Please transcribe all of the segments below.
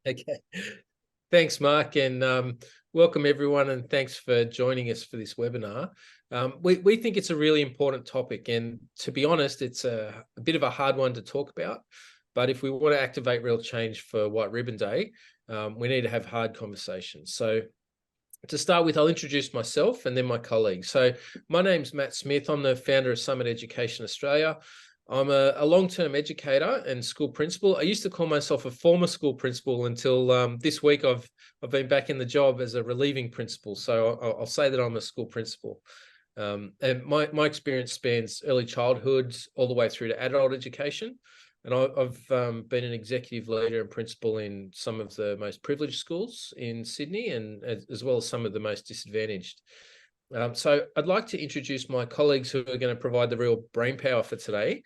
Okay. Thanks, Mark, and welcome everyone, and thanks for joining us for this webinar. We think it's a really important topic, and to be honest, it's a bit of a hard one to talk about. But if we want to activate real change for White Ribbon Day, we need to have hard conversations. So to start with, I'll introduce myself and then my colleagues. So my name's Matt Smith. I'm the founder of Summit Education Australia. I'm a long-term educator and school principal. I used to call myself a former school principal until this week I've been back in the job as a relieving principal. So I'll say that I'm a school principal. And my experience spans early childhood all the way through to adult education. And I've been an executive leader and principal in some of the most privileged schools in Sydney, and as well as some of the most disadvantaged. So I'd like to introduce my colleagues who are going to provide the real brainpower for today.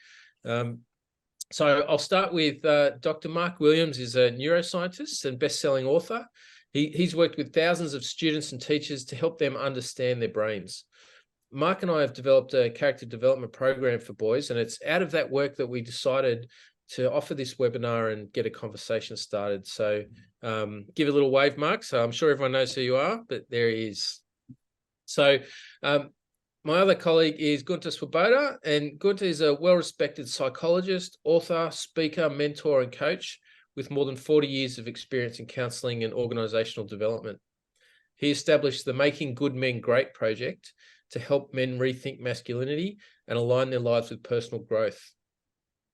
So I'll start with Dr. Mark Williams is a neuroscientist and best-selling author. He's worked with thousands of students and teachers to help them understand their brains. Mark and I have developed a character development program for boys, and it's out of that work that we decided to offer this webinar and get a conversation started. So give a little wave, Mark. So I'm sure everyone knows who you are, but there he is. So my other colleague is Gunter Swoboda, and Gunter is a well-respected psychologist, author, speaker, mentor, and coach with more than 40 years of experience in counselling and organisational development. He established the Making Good Men Great project to help men rethink masculinity and align their lives with personal growth.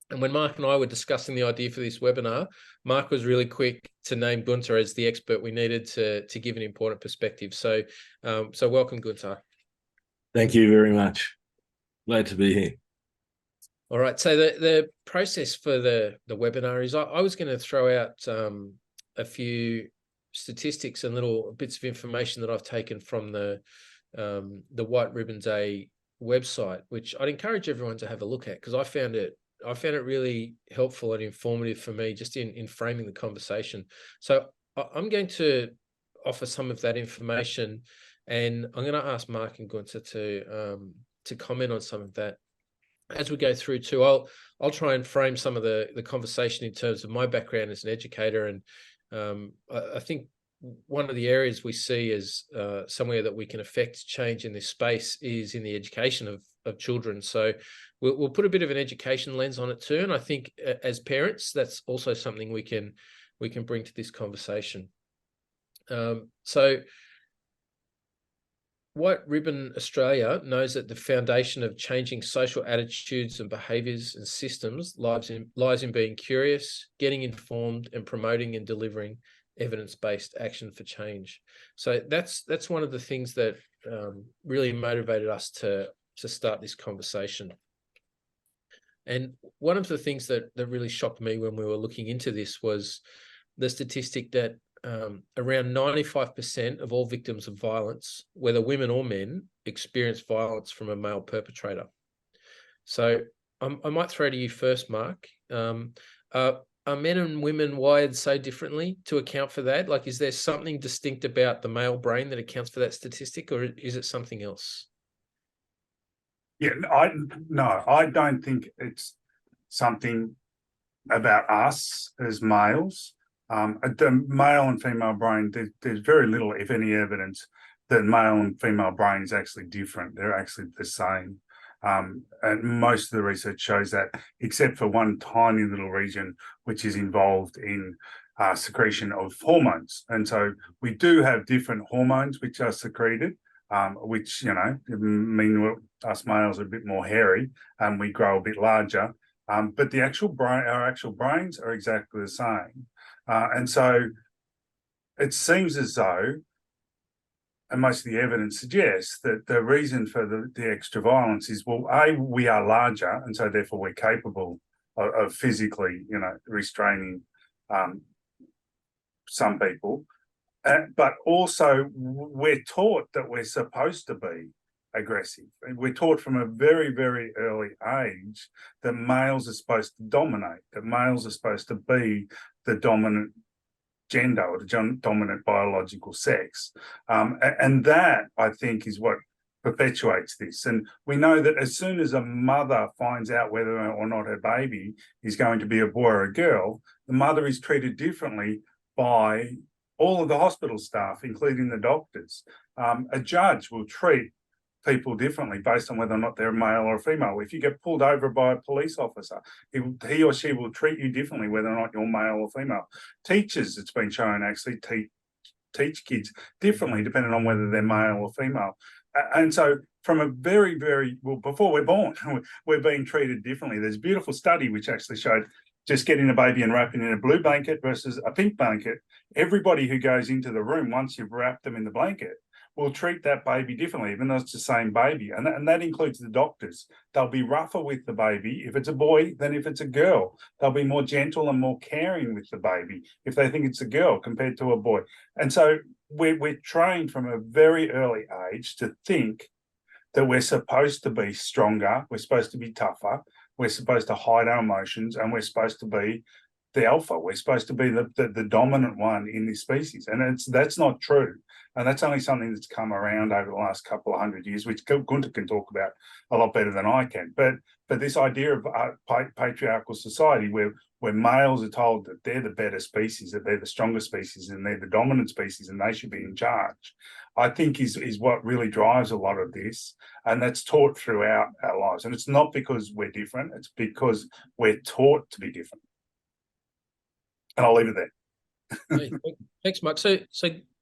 And when Mark and I were discussing the idea for this webinar, Mark was really quick to name Gunter as the expert we needed to give an important perspective. So welcome, Gunter. Thank you very much. Glad to be here. All right. So the process for the webinar is I was going to throw out a few statistics and little bits of information that I've taken from the White Ribbon Day website, which I'd encourage everyone to have a look at, because I found it really helpful and informative for me just in framing the conversation. So I'm going to offer some of that information, and I'm going to ask Mark and Gunter to comment on some of that as we go through too. I'll try and frame some of the conversation in terms of my background as an educator, and I think one of the areas we see as somewhere that we can affect change in this space is in the education of children. So we'll put a bit of an education lens on it too, and I think as parents, that's also something we can bring to this conversation. So White Ribbon Australia knows that the foundation of changing social attitudes and behaviours and systems lies in being curious, getting informed, and promoting and delivering evidence-based action for change. So that's one of the things that really motivated us to start this conversation. And one of the things that really shocked me when we were looking into this was the statistic that around 95% of all victims of violence, whether women or men, experience violence from a male perpetrator. So I might throw to you first, Mark. Are men and women wired so differently to account for that? Like, is there something distinct about the male brain that accounts for that statistic, or is it something else? Yeah, I don't think it's something about us as males. The male and female brain, there's very little, if any, evidence that male and female brain is actually different. They're actually the same. And most of the research shows that, except for one tiny little region which is involved in secretion of hormones. And so we do have different hormones which are secreted, which, mean us males are a bit more hairy and we grow a bit larger. But the actual brain, our actual brains are exactly the same. And so it seems as though, and most of the evidence suggests that the reason for the extra violence is, well, A, we are larger, and so therefore we're capable of physically, restraining some people. But also we're taught that we're supposed to be aggressive. We're taught from a very, very early age that males are supposed to dominate, that males are supposed to be the dominant gender or the dominant biological sex. And that, I think, is what perpetuates this. And we know that as soon as a mother finds out whether or not her baby is going to be a boy or a girl, the mother is treated differently by all of the hospital staff, including the doctors. A judge will treat people differently based on whether or not they're a male or a female. If you get pulled over by a police officer, he or she will treat you differently whether or not you're male or female. Teachers, it's been shown, actually teach kids differently depending on whether they're male or female. And so from a very, very, well, before we're born, we're being treated differently. There's a beautiful study which actually showed just getting a baby and wrapping in a blue blanket versus a pink blanket. Everybody who goes into the room, once you've wrapped them in the blanket, will treat that baby differently, even though it's the same baby. And that includes the doctors. They'll be rougher with the baby if it's a boy than if it's a girl. They'll be more gentle and more caring with the baby if they think it's a girl compared to a boy. And so we're trained from a very early age to think that we're supposed to be stronger, we're supposed to be tougher, we're supposed to hide our emotions, and we're supposed to be the alpha. We're supposed to be the dominant one in this species. And that's not true. And that's only something that's come around over the last couple of 100 years, which Gunter can talk about a lot better than I can. But this idea of patriarchal society where males are told that they're the better species, that they're the stronger species, and they're the dominant species, and they should be in charge, I think is what really drives a lot of this. And that's taught throughout our lives. And it's not because we're different, it's because we're taught to be different. And I'll leave it there. Thanks, Mark. So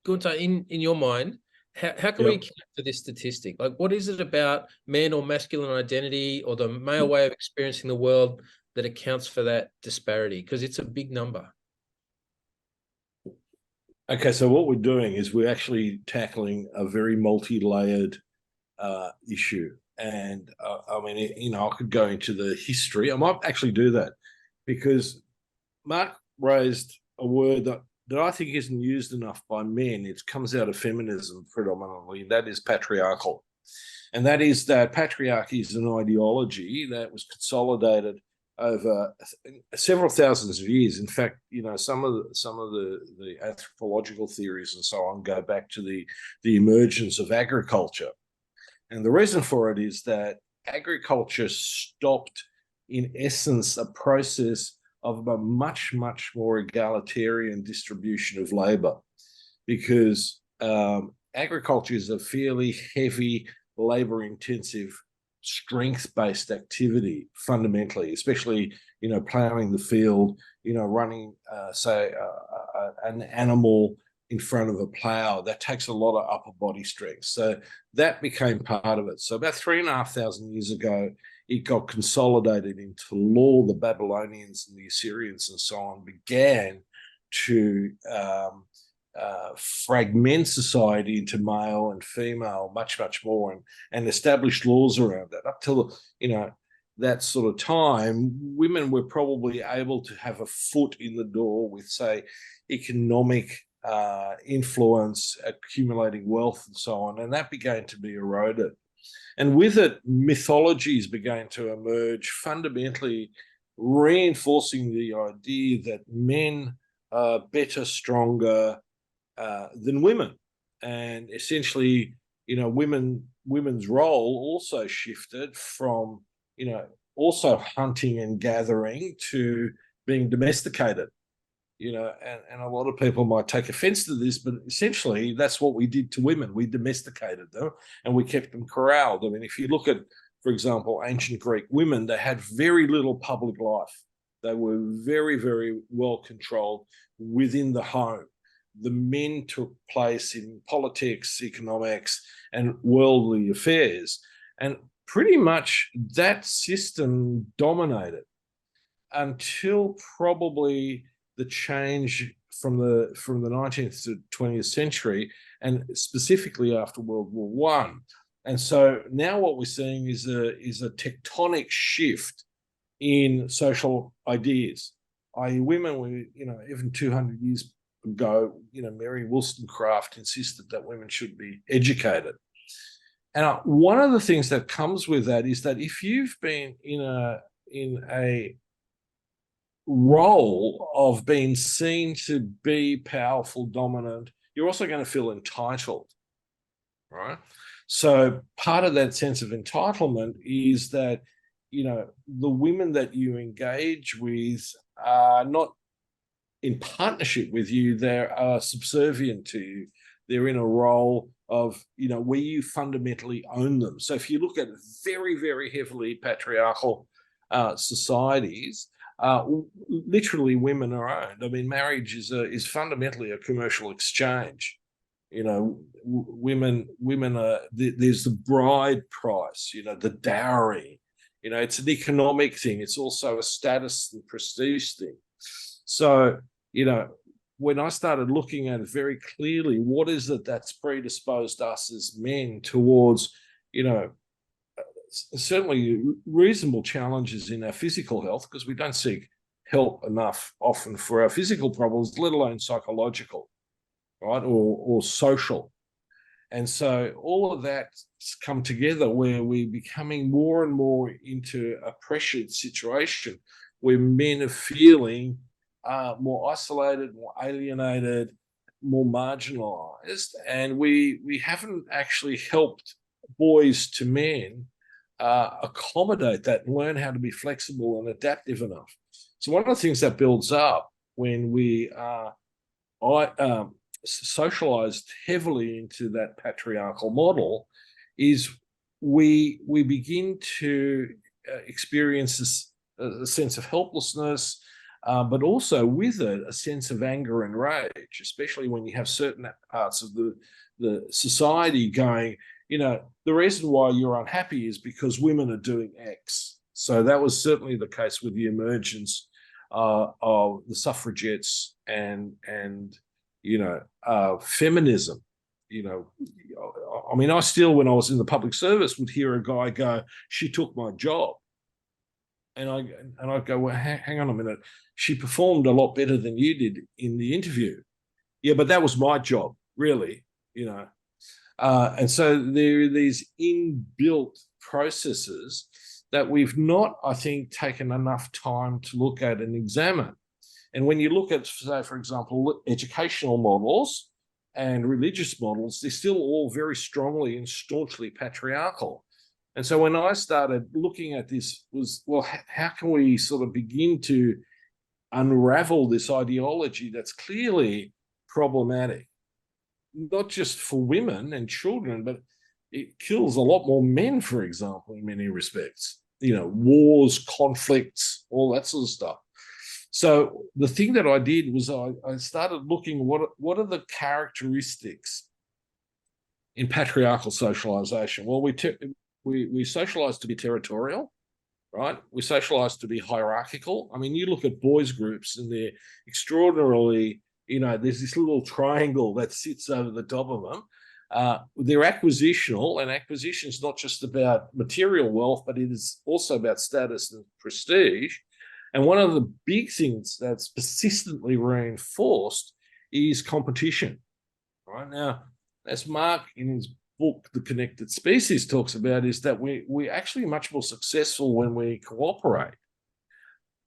Gunter, in your mind, how can we connect to this statistic? Like, what is it about man or masculine identity or the male way of experiencing the world that accounts for that disparity? Because it's a big number. Okay, so what we're doing is we're actually tackling a very multi-layered issue. And I mean, I could go into the history. I might actually do that because Mark raised a word that I think isn't used enough by men. It comes out of feminism predominantly. That is patriarchal. And that is that patriarchy is an ideology that was consolidated over several thousands of years. In fact, some of the anthropological theories and so on go back to the emergence of agriculture. And the reason for it is that agriculture stopped, in essence, a process of a much, much more egalitarian distribution of labor, because agriculture is a fairly heavy, labor-intensive, strength-based activity fundamentally, especially, plowing the field, running, say, an animal in front of a plow. That takes a lot of upper body strength. So that became part of it. So about 3,500 years ago, it got consolidated into law. The Babylonians and the Assyrians and so on began to fragment society into male and female much, much more, and established laws around that. Up till, that sort of time, women were probably able to have a foot in the door with, say, economic influence, accumulating wealth and so on, and that began to be eroded. And with it, mythologies began to emerge, fundamentally reinforcing the idea that men are better, stronger than women. And essentially, women's role also shifted from, also hunting and gathering to being domesticated. And a lot of people might take offense to this, but essentially that's what we did to women. We domesticated them and we kept them corralled. I mean, if you look at, for example, ancient Greek women, they had very little public life. They were very, very well controlled within the home. The men took place in politics, economics, and worldly affairs. And pretty much that system dominated until probably the change from the 19th to 20th century, and specifically after World War I. And so now what we're seeing is a tectonic shift in social ideas. I.e., women were, even 200 years ago, Mary Wollstonecraft insisted that women should be educated. And one of the things that comes with that is that if you've been in a role of being seen to be powerful, dominant, you're also going to feel entitled, right? So part of that sense of entitlement is that, the women that you engage with are not in partnership with you, they are subservient to you. They're in a role of, where you fundamentally own them. So if you look at very, very heavily patriarchal societies, literally women are owned. I mean, marriage is fundamentally a commercial exchange. Women are, there's the bride price, the dowry, it's an economic thing. It's also a status and prestige thing. So, when I started looking at it very clearly, what is it that's predisposed us as men towards, certainly reasonable challenges in our physical health, because we don't seek help enough often for our physical problems, let alone psychological, right, or social. And so all of that's come together where we're becoming more and more into a pressured situation where men are feeling more isolated, more alienated, more marginalized, and we haven't actually helped boys to men accommodate that and learn how to be flexible and adaptive enough. So one of the things that builds up when we socialized heavily into that patriarchal model is we begin to experience this a sense of helplessness, but also with it a sense of anger and rage, especially when you have certain parts of the society going, the reason why you're unhappy is because women are doing X. So that was certainly the case with the emergence of the suffragettes and feminism. I mean, I still, when I was in the public service, would hear a guy go, "She took my job." And I'd go, "Well, hang on a minute. She performed a lot better than you did in the interview." "Yeah, but that was my job, really." And so there are these inbuilt processes that we've not, I think, taken enough time to look at and examine. And when you look at, say, for example, educational models and religious models, they're still all very strongly and staunchly patriarchal. And so when I started looking at this was, well, how can we sort of begin to unravel this ideology that's clearly problematic, not just for women and children, but it kills a lot more men, for example, in many respects, wars, conflicts, all that sort of stuff. So the thing that I did was I started looking what are the characteristics in patriarchal socialization. Well, we socialize to be territorial, right? We socialize to be hierarchical. I mean, you look at boys groups and they're extraordinarily, there's this little triangle that sits over the top of them. They're acquisitional, and acquisition is not just about material wealth, but it is also about status and prestige. And one of the big things that's persistently reinforced is competition. Right now, as Mark in his book, The Connected Species, talks about, is that we're actually much more successful when we cooperate.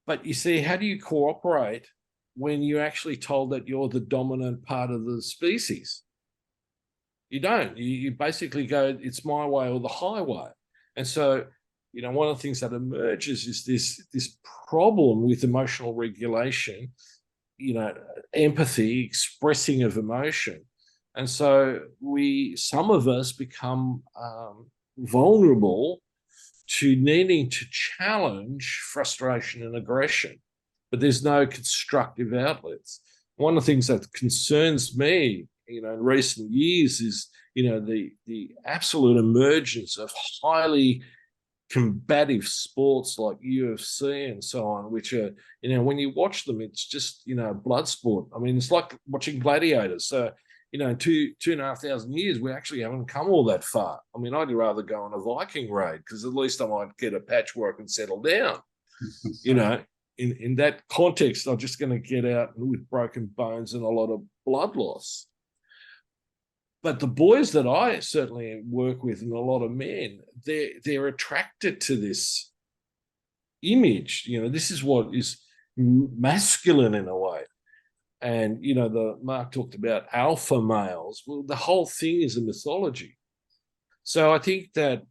But you see, how do you cooperate when you're actually told that you're the dominant part of the species? You don't. You basically go, it's my way or the highway. And so, one of the things that emerges is this problem with emotional regulation, empathy, expressing of emotion. And so some of us become vulnerable to needing to challenge frustration and aggression, but there's no constructive outlets. One of the things that concerns me, in recent years is, the absolute emergence of highly combative sports like UFC and so on, which are, when you watch them, it's just, blood sport. I mean, it's like watching gladiators. So, in 2,500 years, we actually haven't come all that far. I mean, I'd rather go on a Viking raid because at least I might get a patchwork and settle down. In that context, I'm just going to get out with broken bones and a lot of blood loss. But the boys that I certainly work with, and a lot of men, they're attracted to this image. This is what is masculine in a way. And, the Mark talked about alpha males. Well, the whole thing is a mythology. So I think that,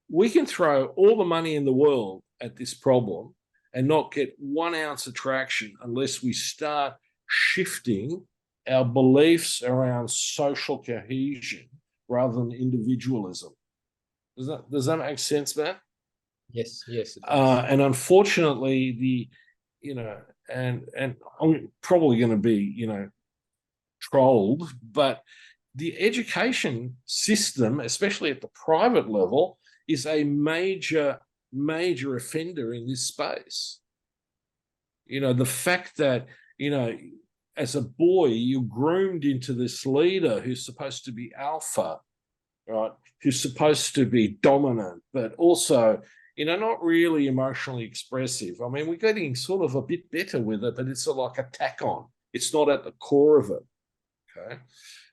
we can throw all the money in the world at this problem and not get 1 ounce of traction unless we start shifting our beliefs around social cohesion rather than individualism. Does that make sense, Matt? Yes, yes. It does. And unfortunately, and I'm probably going to be, trolled, but the education system, especially at the private level, is a major offender in this space. The fact that, as a boy, you're groomed into this leader who's supposed to be alpha, right? Who's supposed to be dominant, but also, not really emotionally expressive. I mean, we're getting sort of a bit better with it, but it's sort of like a tack on. It's not at the core of it. Okay.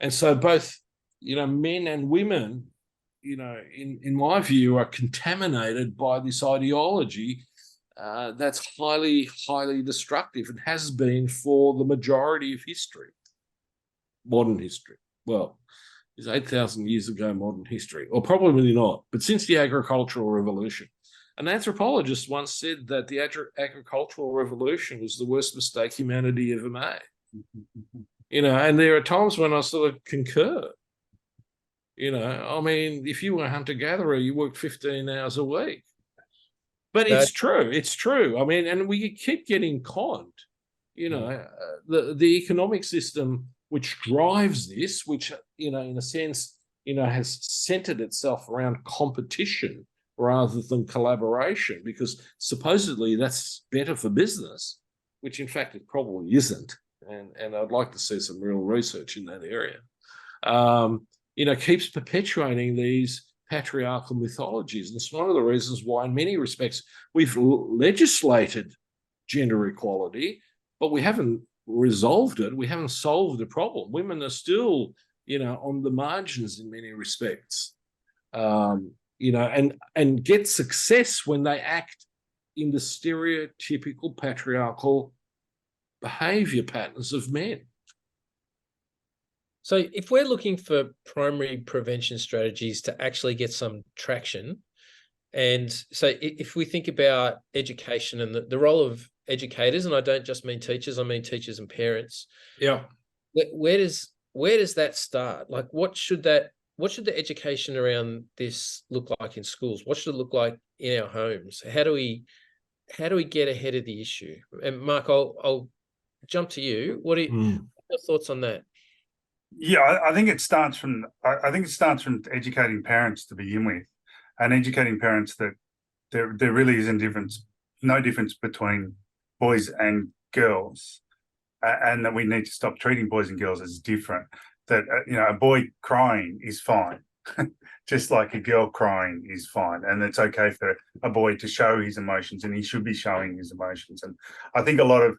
And so both, men and women, in my view, are contaminated by this ideology that's highly, highly destructive and has been for the majority of history, modern history. Well, it's 8,000 years ago, modern history, or probably not, but since the agricultural revolution. An anthropologist once said that the agricultural revolution was the worst mistake humanity ever made. And there are times when I sort of concur. I mean, if you were a hunter-gatherer, you worked 15 hours a week. But it's true. I mean, and we keep getting conned. The economic system which drives this, which, in a sense, has centered itself around competition rather than collaboration, because supposedly that's better for business, which in fact it probably isn't. And I'd like to see some real research in that area. Keeps perpetuating these patriarchal mythologies. And it's one of the reasons why, in many respects, we've legislated gender equality, but we haven't resolved it. We haven't solved the problem. Women are still, on the margins in many respects, and get success when they act in the stereotypical patriarchal behavior patterns of men. So if we're looking for primary prevention strategies to actually get some traction, and so if we think about education and the role of educators, and I don't just mean teachers, I mean teachers and parents. Yeah. Where does that start? Like, what should the education around this look like in schools? What should it look like in our homes? How do we get ahead of the issue? And Mark, I'll jump to you. What are your thoughts on that? Yeah, I think it starts from educating parents to begin with, and educating parents that there really isn't no difference between boys and girls, and that we need to stop treating boys and girls as different. That a boy crying is fine, just like a girl crying is fine, and it's okay for a boy to show his emotions, and he should be showing his emotions. And I think a lot of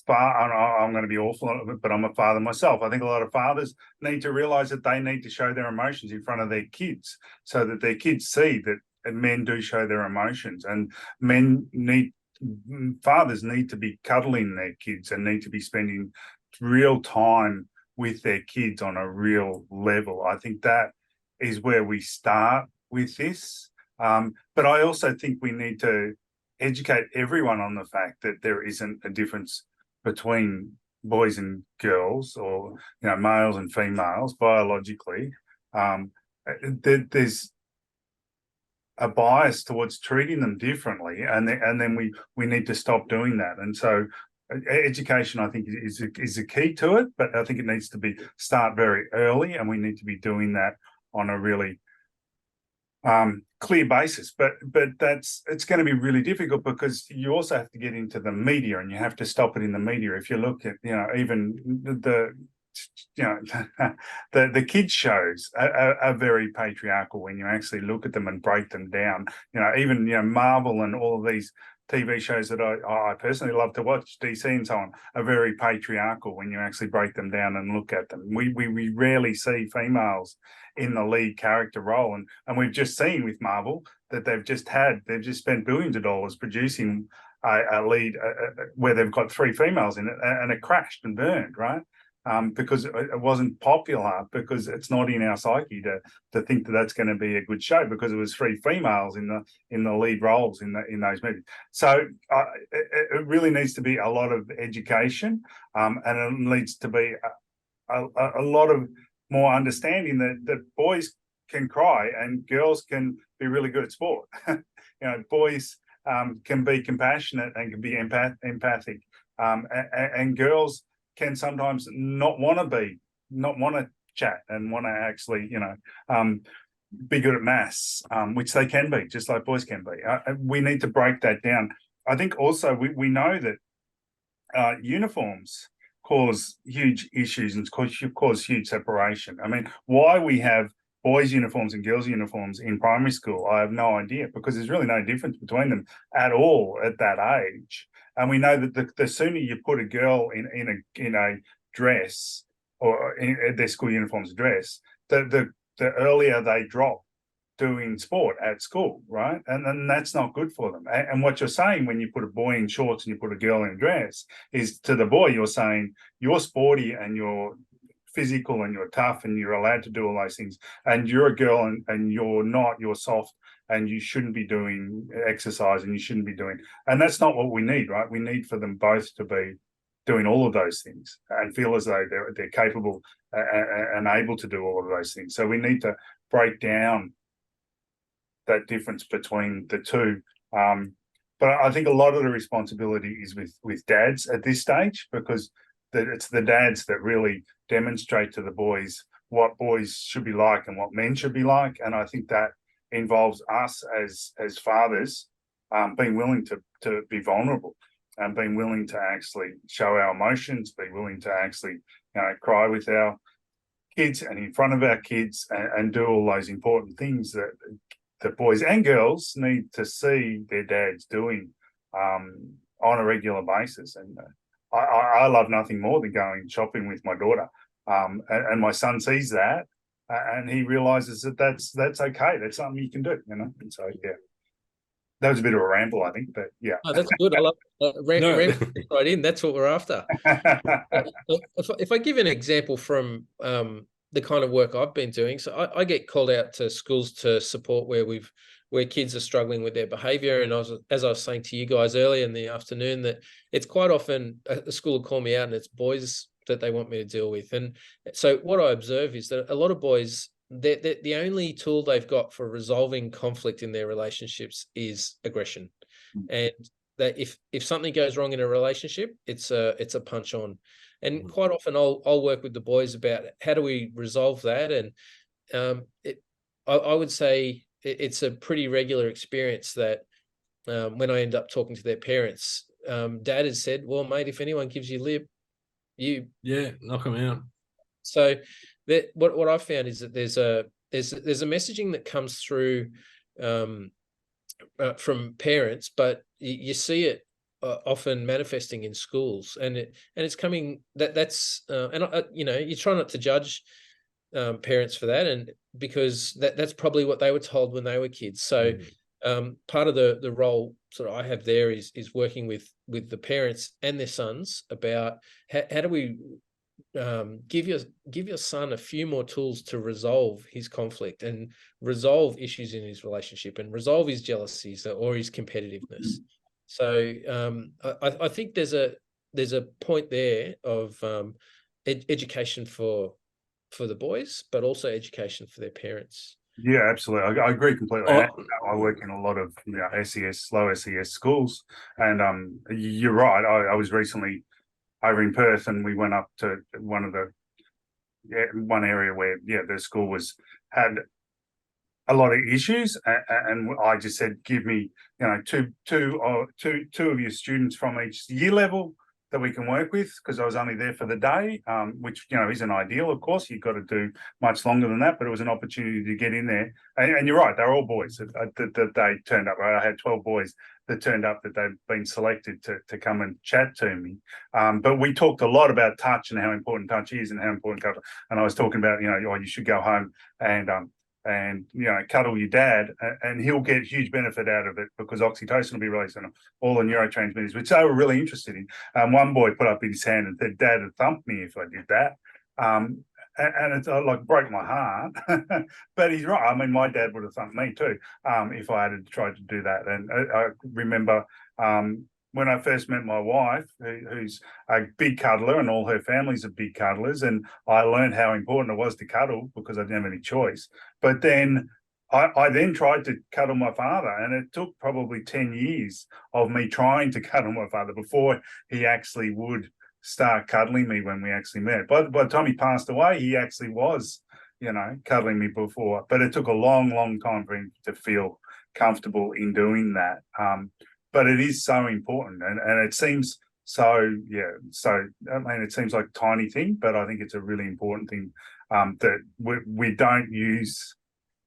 I'm going to be awful, but I'm a father myself. I think a lot of fathers need to realize that they need to show their emotions in front of their kids, so that their kids see that men do show their emotions, and fathers need to be cuddling their kids and need to be spending real time with their kids on a real level. I think that is where we start with this. But I also think we need to educate everyone on the fact that there isn't a difference between boys and girls, or males and females biologically. There's a bias towards treating them differently, and then we need to stop doing that. And so education, I think, is a key to it, but I think it needs to start very early, and we need to be doing that on a really clear basis. But it's going to be really difficult, because you also have to get into the media, and you have to stop it in the media. If you look at even the kids shows are very patriarchal when you actually look at them and break them down. Even Marvel and all of these TV shows that I personally love to watch, DC and so on, are very patriarchal when you actually break them down and look at them. We rarely see females in the lead character role, and we've just seen with Marvel that they've just spent billions of dollars producing a lead where they've got 3 females in it, and it crashed and burned, right? because it wasn't popular, because it's not in our psyche to think that that's going to be a good show, because it was 3 females in the lead roles in those movies. So it really needs to be a lot of education, and it needs to be a lot of more understanding that boys can cry and girls can be really good at sport. Boys can be compassionate and can be empathic, and girls can sometimes not want to chat and want to actually, be good at maths, which they can be, just like boys can be. We need to break that down. I think also we know that uniforms cause huge issues and cause huge separation. I mean, why we have boys' uniforms and girls' uniforms in primary school, I have no idea, because there's really no difference between them at all at that age. And we know that the sooner you put a girl in a dress, or in their school uniforms dress, the earlier they drop doing sport at school, right? And then that's not good for them. And what you're saying when you put a boy in shorts and you put a girl in a dress is, to the boy, you're saying you're sporty and you're physical and you're tough and you're allowed to do all those things, and you're a girl and you're not, you're soft and you shouldn't be doing exercise and you shouldn't be doing. And that's not what we need, right? We need for them both to be doing all of those things and feel as though they're capable and able to do all of those things. So we need to break down that difference between the two. But I think a lot of the responsibility is with dads at this stage, because it's the dads that really demonstrate to the boys what boys should be like and what men should be like. And I think that involves us as fathers being willing to be vulnerable and being willing to actually show our emotions, be willing to actually cry with our kids and in front of our kids, and do all those important things that boys and girls need to see their dads doing on a regular basis. And I love nothing more than going shopping with my daughter, and my son sees that, and he realizes that that's okay. That's something you can do, And so that was a bit of a ramble, I think, but yeah. Oh, that's good. I love ramble right in. That's what we're after. If I give an example from the kind of work I've been doing, so I get called out to schools to support where kids are struggling with their behaviour. And as I was saying to you guys earlier in the afternoon, that it's quite often a school will call me out and it's boys that they want me to deal with. And so what I observe is that a lot of boys, the only tool they've got for resolving conflict in their relationships is aggression. And that if something goes wrong in a relationship, it's a punch on. And quite often I'll work with the boys about how do we resolve that. And I would say it's a pretty regular experience that when I end up talking to their parents, dad has said, well, mate, if anyone gives you lip, knock them out. So that what I've found is that there's a messaging that comes through from parents, but you see it often manifesting in schools, and it's coming that's you try not to judge parents for that, and because that's probably what they were told when they were kids. So part of the role sort of I have there is working with the parents and their sons about how do we give your son a few more tools to resolve his conflict and resolve issues in his relationship and resolve his jealousies or his competitiveness. So I think there's a point there of education for the boys, but also education for their parents. Yeah, absolutely. I agree completely. I work in a lot of SES, low SES schools, and you're right. I was recently over in Perth, and we went up to one area where the school had a lot of issues, and I just said, give me two of your students from each year level that we can work with, because I was only there for the day, which isn't ideal. Of course, you've got to do much longer than that, but it was an opportunity to get in there. And you're right, they're all boys that they turned up. Right? I had 12 boys that turned up that they've been selected to come and chat to me. But we talked a lot about touch and how important touch is and how important. And I was talking about you should go home and and cuddle your dad, and he'll get huge benefit out of it because oxytocin will be released and all the neurotransmitters, which they were really interested in. One boy put up his hand and said, "Dad would thump me if I did that." And it's like broke my heart, but he's right. I mean, my dad would have thumped me too if I had tried to do that. And I remember when I first met my wife, who's a big cuddler, and all her family's are big cuddlers, and I learned how important it was to cuddle because I didn't have any choice. But then I then tried to cuddle my father, and it took probably 10 years of me trying to cuddle my father before he actually would start cuddling me when we actually met. By the time he passed away, he actually was, cuddling me before. But it took a long, long time for him to feel comfortable in doing that. But it is so important, and it seems it seems like a tiny thing, but I think it's a really important thing that we don't use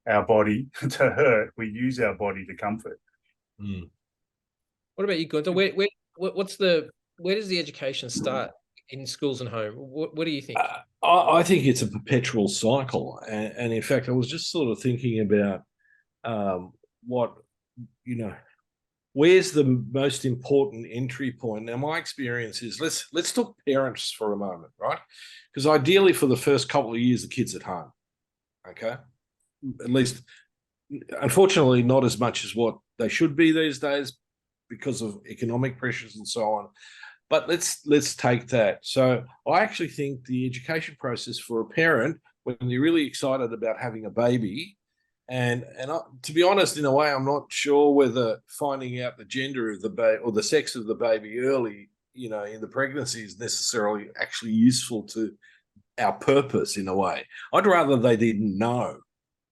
our body to hurt. We use our body to comfort. What about you, Gunther? Where does the education start in schools and home? What do you think? I think it's a perpetual cycle, and in fact, I was just sort of thinking about where's the most important entry point? Now, my experience is let's talk parents for a moment, right? Because ideally, for the first couple of years, the kid's at home. Okay, at least, unfortunately, not as much as what they should be these days because of economic pressures and so on. But let's take that. So I actually think the education process for a parent, when you're really excited about having a baby, and to be honest, in a way, I'm not sure whether finding out the gender of the baby or the sex of the baby early, in the pregnancy is necessarily actually useful to our purpose in a way. I'd rather they didn't know.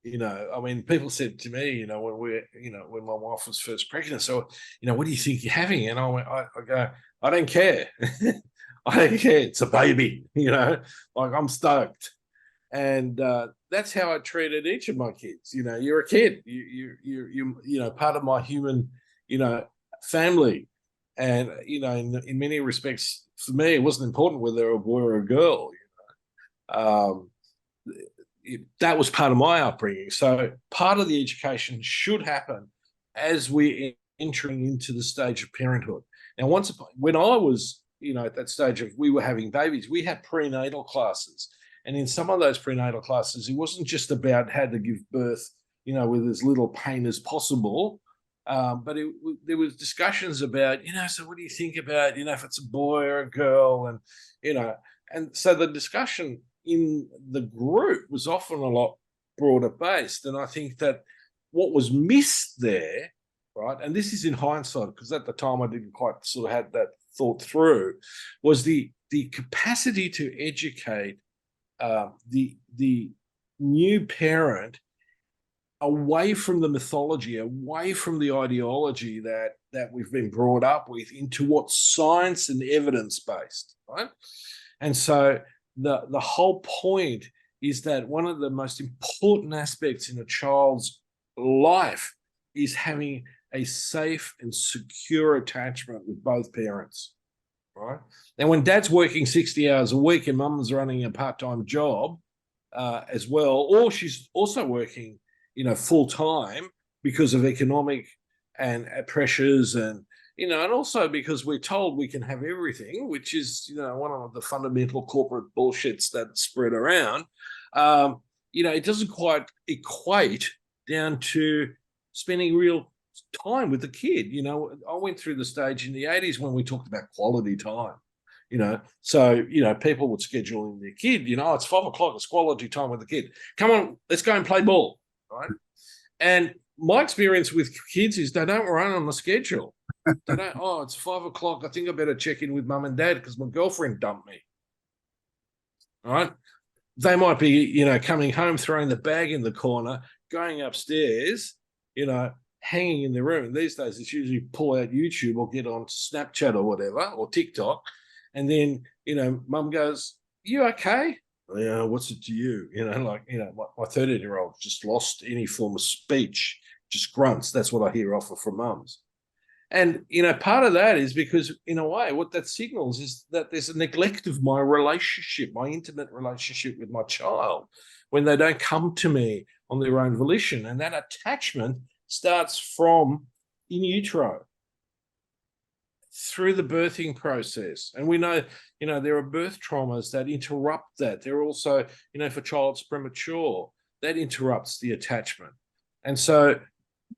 I mean, people said to me, when my wife was first pregnant, so, what do you think you're having? And I go, I don't care. I don't care. It's a baby, like I'm stoked. And that's how I treated each of my kids. You're a kid. You're part of my human, family. And, in many respects, for me, it wasn't important whether they were a boy or a girl. That was part of my upbringing. So part of the education should happen as we're entering into the stage of parenthood. Now, when I was, at that stage of we were having babies, we had prenatal classes. And in some of those prenatal classes, it wasn't just about how to give birth, with as little pain as possible. But there was discussions about, so what do you think about, if it's a boy or a girl? And, and so the discussion in the group was often a lot broader based. And I think that what was missed there, right, and this is in hindsight, because at the time I didn't quite sort of have that thought through, was the capacity to educate the new parent away from the mythology, away from the ideology that we've been brought up with, into what's science and evidence based, right? And so the whole point is that one of the most important aspects in a child's life is having a safe and secure attachment with both parents, right? And when dad's working 60 hours a week and mum's running a part-time job as well, or she's also working, full time because of economic and pressures, and and also because we're told we can have everything, which is one of the fundamental corporate bullshits that's spread around. It doesn't quite equate down to spending real time with the kid. I went through the stage in the 80s when we talked about quality time. So people would schedule in their kid. It's 5 o'clock. It's quality time with the kid. Come on, let's go and play ball. Right. And my experience with kids is they don't run on the schedule. They don't, it's 5 o'clock. I think I better check in with mum and dad because my girlfriend dumped me. All right. They might be, coming home, throwing the bag in the corner, going upstairs, hanging in the room. These days, it's usually pull out YouTube or get on Snapchat or whatever, or TikTok. And then, mum goes, "You okay?" "Yeah, what's it to you?" My 13-year-old just lost any form of speech, just grunts. That's what I hear often from mums. And, part of that is because, in a way, what that signals is that there's a neglect of my relationship, my intimate relationship with my child, when they don't come to me on their own volition. And that attachment starts from in utero through the birthing process. And we know, there are birth traumas that interrupt that. There are also, if a child's premature, that interrupts the attachment. And so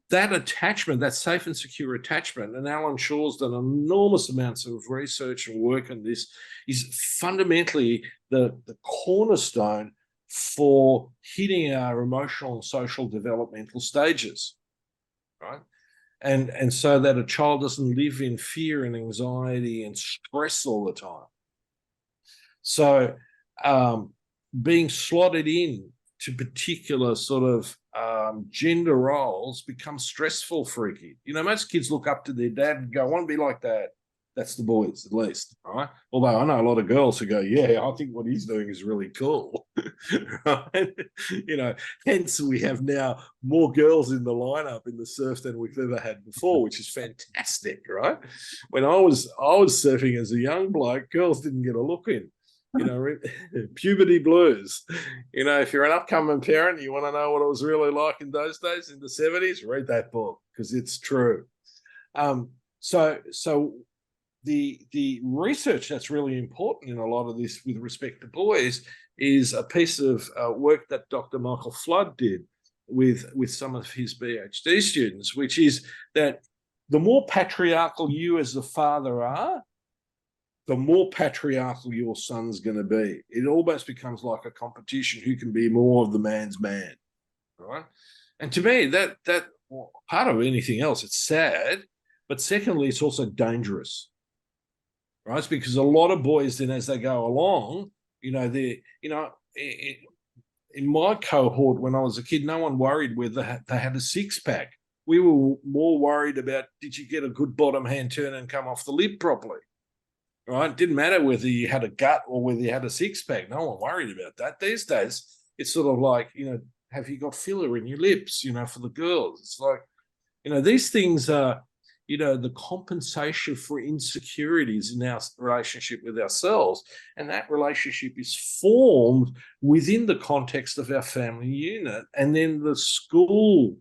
that attachment, that safe and secure attachment, and Alan Shaw's done enormous amounts of research and work on this, is fundamentally the cornerstone for hitting our emotional and social developmental stages, right? And so that a child doesn't live in fear and anxiety and stress all the time. So being slotted in to particular sort of gender roles becomes stressful for a kid. Most kids look up to their dad and go, I want to be like that. That's the boys, at least, right? Although I know a lot of girls who go, yeah, I think what he's doing is really cool, right? Hence we have now more girls in the lineup in the surf than we've ever had before, which is fantastic, right? When I was surfing as a young bloke, girls didn't get a look in. Puberty blues. If you're an upcoming parent, you want to know what it was really like in those days, in the 70s, read that book, because it's true. So the research that's really important in a lot of this with respect to boys is a piece of work that Dr. Michael Flood did with some of his PhD students, which is that the more patriarchal you as a father are, the more patriarchal your son's going to be. It almost becomes like a competition who can be more of the man's man, right? And to me, that part of anything else, it's sad, but secondly, it's also dangerous, right? It's because a lot of boys then, as they go along, in my cohort when I was a kid, no one worried whether they had a six-pack. We were more worried about, did you get a good bottom hand turn and come off the lip properly? Right? It didn't matter whether you had a gut or whether you had a six-pack. No one worried about that. These days, it's sort of like, have you got filler in your lips, for the girls? It's like, these things are, the compensation for insecurities in our relationship with ourselves. And that relationship is formed within the context of our family unit. And then the school,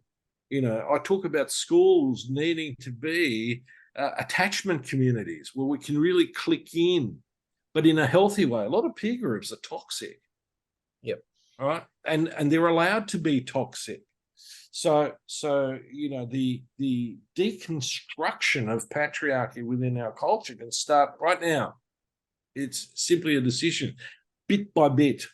I talk about schools needing to be attachment communities where we can really click in, but in a healthy way. A lot of peer groups are toxic. Yep. All right. And they're allowed to be toxic. So the deconstruction of patriarchy within our culture can start right now. It's simply a decision, bit by bit.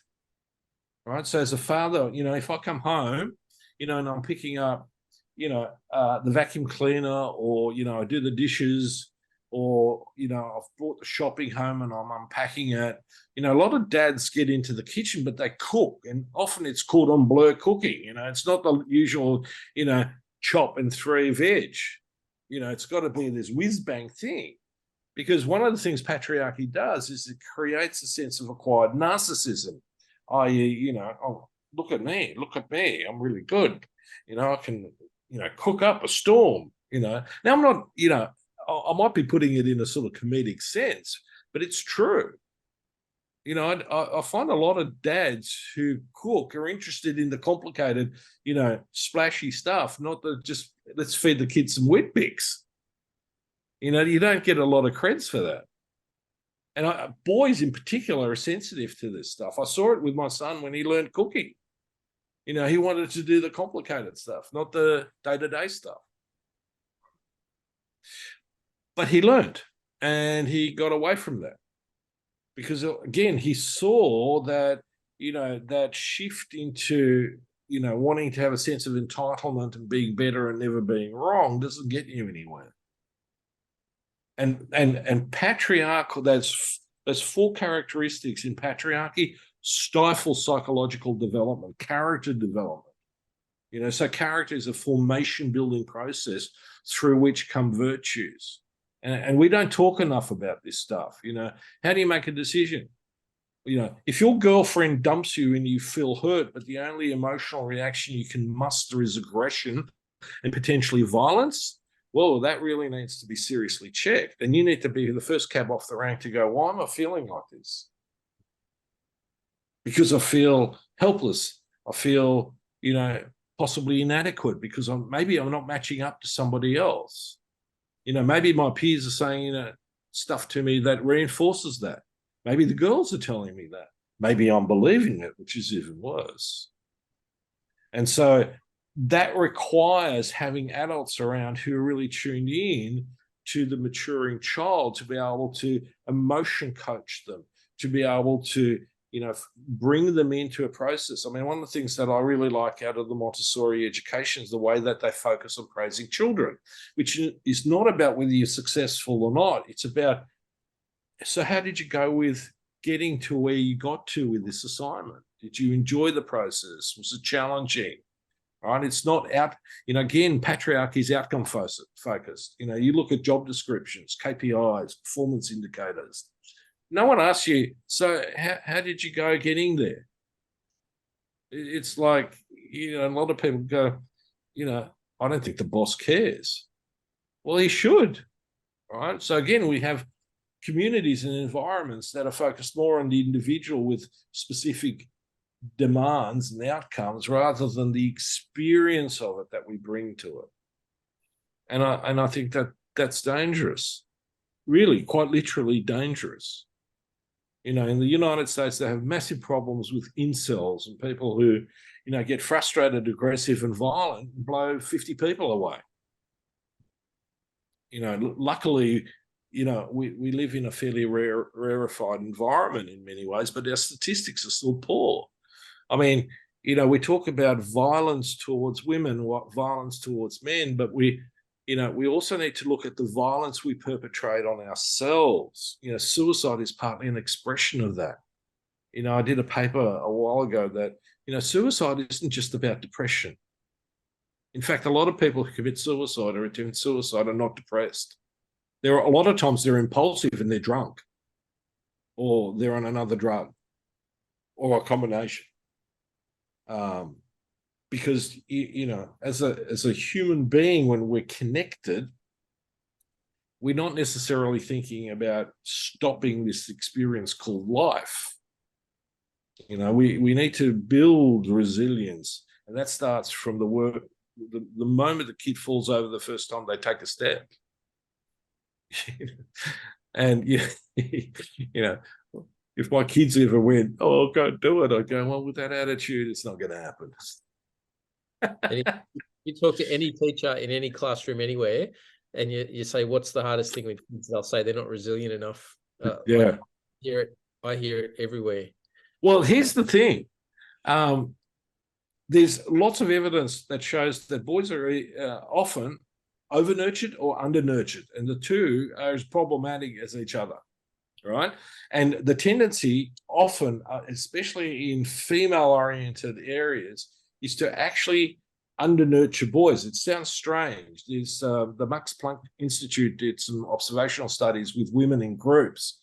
Right. So as a father, if I come home, and I'm picking up the vacuum cleaner, or, I do the dishes, or, I've brought the shopping home and I'm unpacking it. A lot of dads get into the kitchen, but they cook, and often it's cordon bleu cooking. It's not the usual, chop and three veg. It's got to be this whiz-bang thing, because one of the things patriarchy does is it creates a sense of acquired narcissism, i.e., oh, look at me, I'm really good. I can, cook up a storm, Now, I'm not, I might be putting it in a sort of comedic sense, but it's true. I find a lot of dads who cook are interested in the complicated, splashy stuff, not the just, let's feed the kids some Weet-Bix. You don't get a lot of creds for that. And boys in particular are sensitive to this stuff. I saw it with my son when he learned cooking. He wanted to do the complicated stuff, not the day-to-day stuff. But he learned, and he got away from that. Because, again, he saw that, that shift into, wanting to have a sense of entitlement and being better and never being wrong doesn't get you anywhere. And patriarchal, there's 4 characteristics in patriarchy stifle psychological development, character development. So character is a formation building process through which come virtues. And we don't talk enough about this stuff. How do you make a decision? If your girlfriend dumps you and you feel hurt, but the only emotional reaction you can muster is aggression and potentially violence, well, that really needs to be seriously checked. And you need to be the first cab off the rank to go, why am I feeling like this? Because I feel helpless. I feel, possibly inadequate because maybe I'm not matching up to somebody else. Maybe my peers are saying, stuff to me that reinforces that. Maybe the girls are telling me that. Maybe I'm believing it, which is even worse. And so that requires having adults around who are really tuned in to the maturing child to be able to emotion coach them, to be able to, bring them into a process. I mean, one of the things that I really like out of the Montessori education is the way that they focus on praising children, which is not about whether you're successful or not. It's about, so how did you go with getting to where you got to with this assignment? Did you enjoy the process? Was it challenging? Right? It's not again, patriarchy is outcome focused. You look at job descriptions, KPIs, performance indicators. No one asks you, so how did you go getting there? It's like, a lot of people go, I don't think the boss cares. Well, he should, right? So again, we have communities and environments that are focused more on the individual with specific demands and outcomes rather than the experience of it that we bring to it. And I think that that's dangerous, really, quite literally dangerous. In the United States, they have massive problems with incels and people who, get frustrated, aggressive, and violent and blow 50 people away. Luckily, we live in a fairly rarefied environment in many ways, but our statistics are still poor. I mean, we talk about violence towards women, violence towards men, but we also need to look at the violence we perpetrate on ourselves. Suicide is partly an expression of that. I did a paper a while ago that, suicide isn't just about depression. In fact, a lot of people who commit suicide or attempt suicide are not depressed. There are a lot of times they're impulsive and they're drunk, or they're on another drug, or a combination. Because as a human being, when we're connected, we're not necessarily thinking about stopping this experience called life. We need to build resilience, and that starts from the work. The moment the kid falls over the first time they take a step. And if my kids ever went, "Oh, go do it," I go, "Well, with that attitude, it's not going to happen." And you talk to any teacher in any classroom anywhere, and you say, "What's the hardest thing with kids?" They'll say they're not resilient enough. Yeah, I hear it everywhere. Well, here's the thing. There's lots of evidence that shows that boys are often over-nurtured or under-nurtured, and the two are as problematic as each other, right? And the tendency often, especially in female-oriented areas, is to actually under-nurture boys. It sounds strange. There's the Max Planck Institute did some observational studies with women in groups,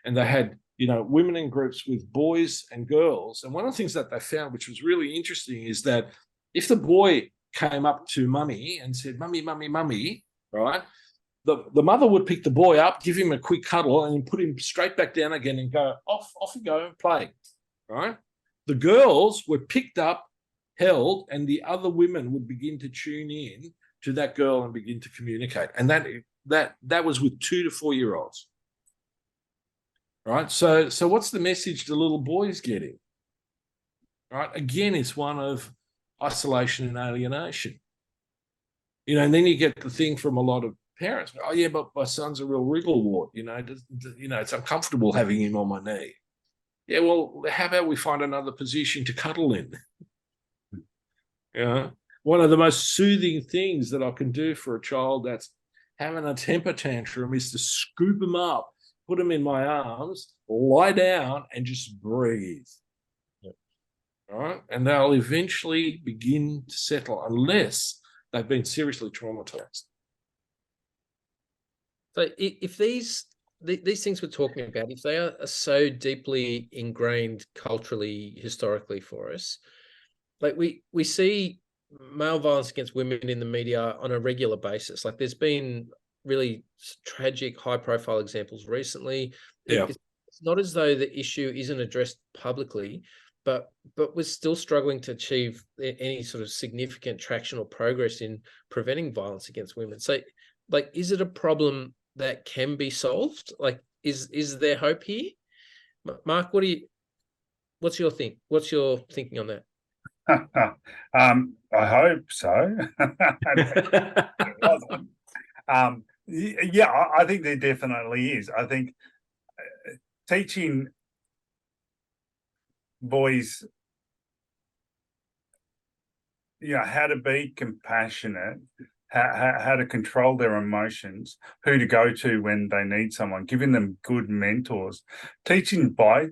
and they had women in groups with boys and girls. And one of the things that they found, which was really interesting, is that if the boy came up to mummy and said, "Mummy, mummy, mummy," right? The mother would pick the boy up, give him a quick cuddle, and put him straight back down again and go, off you go and play, right? The girls were picked up, held, and the other women would begin to tune in to that girl and begin to communicate. And that was with 2 to 4 year olds. Right. So what's the message the little boy's getting? Right. Again, it's one of isolation and alienation. And then you get the thing from a lot of parents. "Oh yeah, but my son's a real wrigglewort. It's uncomfortable having him on my knee." Yeah, well, how about we find another position to cuddle in? One of the most soothing things that I can do for a child that's having a temper tantrum is to scoop them up, put them in my arms, lie down, and just breathe. Yep. All right. And they'll eventually begin to settle unless they've been seriously traumatized. So if these things we're talking about, if they are so deeply ingrained culturally, historically for us, like we see male violence against women in the media on a regular basis. Like there's been really tragic, high-profile examples recently. Yeah. It's not as though the issue isn't addressed publicly, but we're still struggling to achieve any sort of significant traction or progress in preventing violence against women. So, like, is it a problem that can be solved? Like, is there hope here? Mark, what's your thinking on that? I hope so. Yeah, I think there definitely is. I think teaching boys, how to be compassionate, how to control their emotions, who to go to when they need someone, giving them good mentors, teaching by,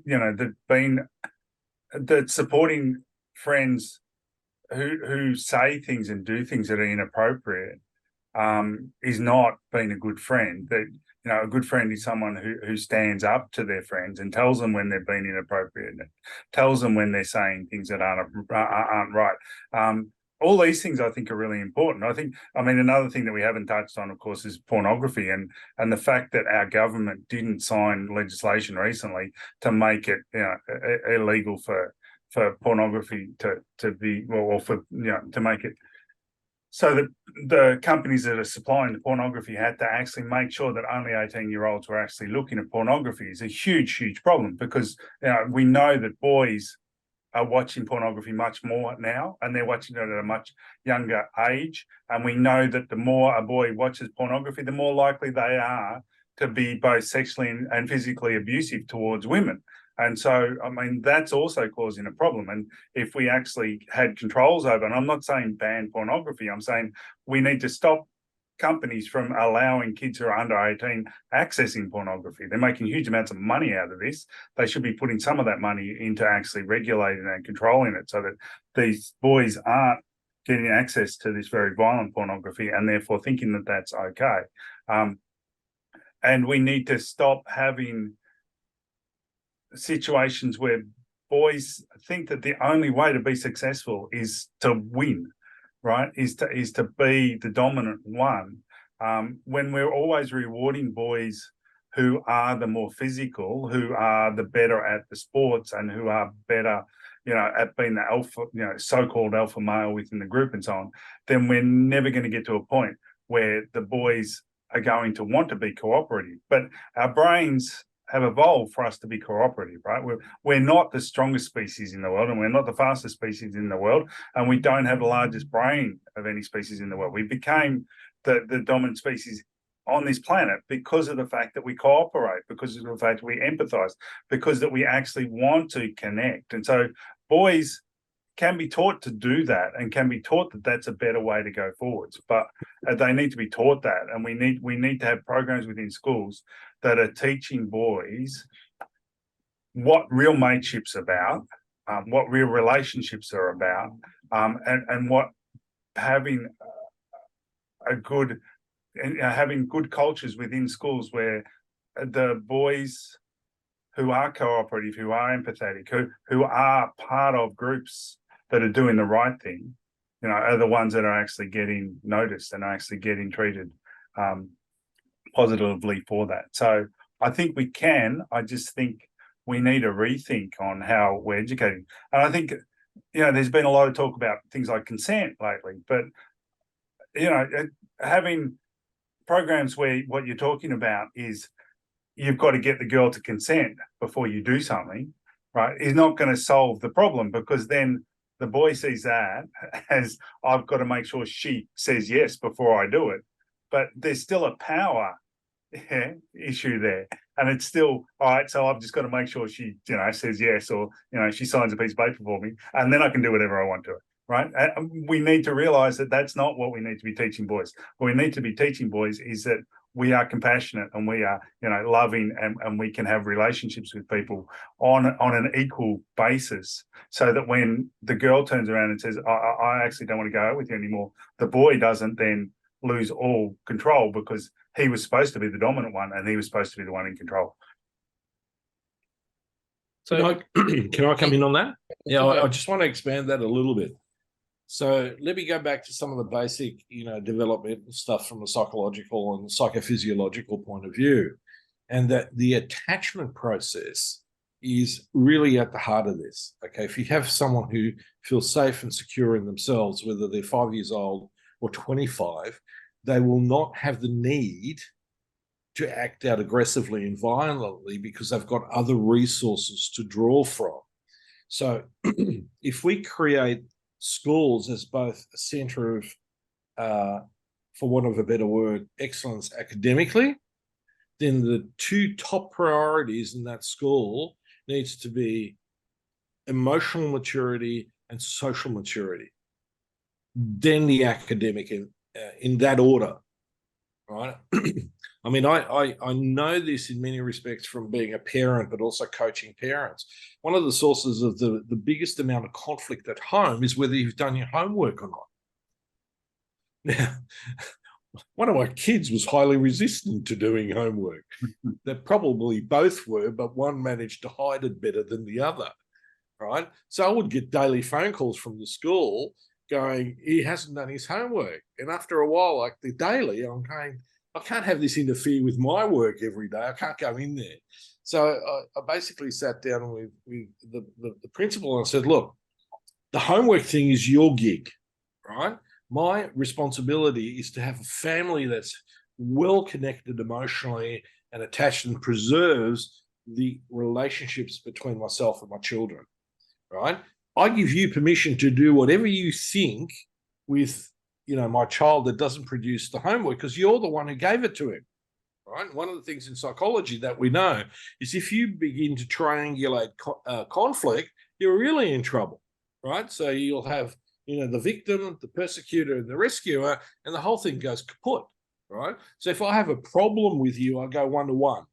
that supporting friends who say things and do things that are inappropriate, is not being a good friend. That a good friend is someone who stands up to their friends and tells them when they're being inappropriate, and tells them when they're saying things that aren't right. All these things I think are really important. I mean, another thing that we haven't touched on, of course, is pornography, and the fact that our government didn't sign legislation recently to make it illegal for pornography to be, or for to make it so that the companies that are supplying the pornography had to actually make sure that only 18-year-olds were actually looking at pornography is a huge problem, because we know that boys are watching pornography much more now, and they're watching it at a much younger age. And we know that the more a boy watches pornography, the more likely they are to be both sexually and physically abusive towards women. And so, I mean, that's also causing a problem. And if we actually had controls over, and I'm not saying ban pornography, I'm saying we need to stop companies from allowing kids who are under 18 accessing pornography. They're making huge amounts of money out of this. They should be putting some of that money into actually regulating and controlling it, so that these boys aren't getting access to this very violent pornography and therefore thinking that that's okay. And we need to stop having situations where boys think that the only way to be successful is to win, right? Is to be the dominant one. When we're always rewarding boys who are the more physical, who are the better at the sports, and who are better, at being the alpha, so-called alpha male within the group and so on, then we're never going to get to a point where the boys are going to want to be cooperative. But our brains have evolved for us to be cooperative, right? We're not the strongest species in the world, and we're not the fastest species in the world, and we don't have the largest brain of any species in the world. We became the dominant species on this planet because of the fact that we cooperate, because of the fact that we empathize, because that we actually want to connect. And so boys can be taught to do that, and can be taught that that's a better way to go forwards, but they need to be taught that. And we need to have programs within schools that are teaching boys what real mateship's about, what real relationships are about, and what having having good cultures within schools where the boys who are cooperative, who are empathetic, who are part of groups that are doing the right thing, are the ones that are actually getting noticed and are actually getting treated positively for that. So I think we can. I just think we need a rethink on how we're educating. And I think, there's been a lot of talk about things like consent lately, but, having programs where what you're talking about is you've got to get the girl to consent before you do something, right, is not going to solve the problem, because then the boy sees that as, I've got to make sure she says yes before I do it. But there's still a power issue there. And it's still, all right, so I've just got to make sure she, says yes, or, she signs a piece of paper for me, and then I can do whatever I want to it, right? And we need to realize that that's not what we need to be teaching boys. What we need to be teaching boys is that we are compassionate, and we are, loving, and we can have relationships with people on an equal basis, so that when the girl turns around and says, I actually don't want to go out with you anymore, the boy doesn't then lose all control, because he was supposed to be the dominant one, and he was supposed to be the one in control. So can I come in on that? Yeah, I just want to expand that a little bit. So let me go back to some of the basic, developmental stuff from a psychological and psychophysiological point of view, and that the attachment process is really at the heart of this. Okay, if you have someone who feels safe and secure in themselves, whether they're 5 years old or 25, they will not have the need to act out aggressively and violently because they've got other resources to draw from. So if we create schools as both a centre of, for want of a better word, excellence academically, then the two top priorities in that school needs to be emotional maturity and social maturity, then the academic in that order, right? I mean, I know this in many respects from being a parent, but also coaching parents. One of the sources of the biggest amount of conflict at home is whether you've done your homework or not. Now, one of my kids was highly resistant to doing homework. They probably both were, but one managed to hide it better than the other, right? So I would get daily phone calls from the school going, he hasn't done his homework. And after a while, like the daily, I'm going, I can't have this interfere with my work every day. I can't go in there. So I basically sat down with the principal and said, look, the homework thing is your gig, right? My responsibility is to have a family that's well connected emotionally and attached and preserves the relationships between myself and my children, right? I give you permission to do whatever you think with, my child that doesn't produce the homework because you're the one who gave it to him, right? One of the things in psychology that we know is if you begin to triangulate conflict, you're really in trouble, right? So you'll have the victim, the persecutor, and the rescuer, and the whole thing goes kaput, right? So if I have a problem with you, I go one-to-one,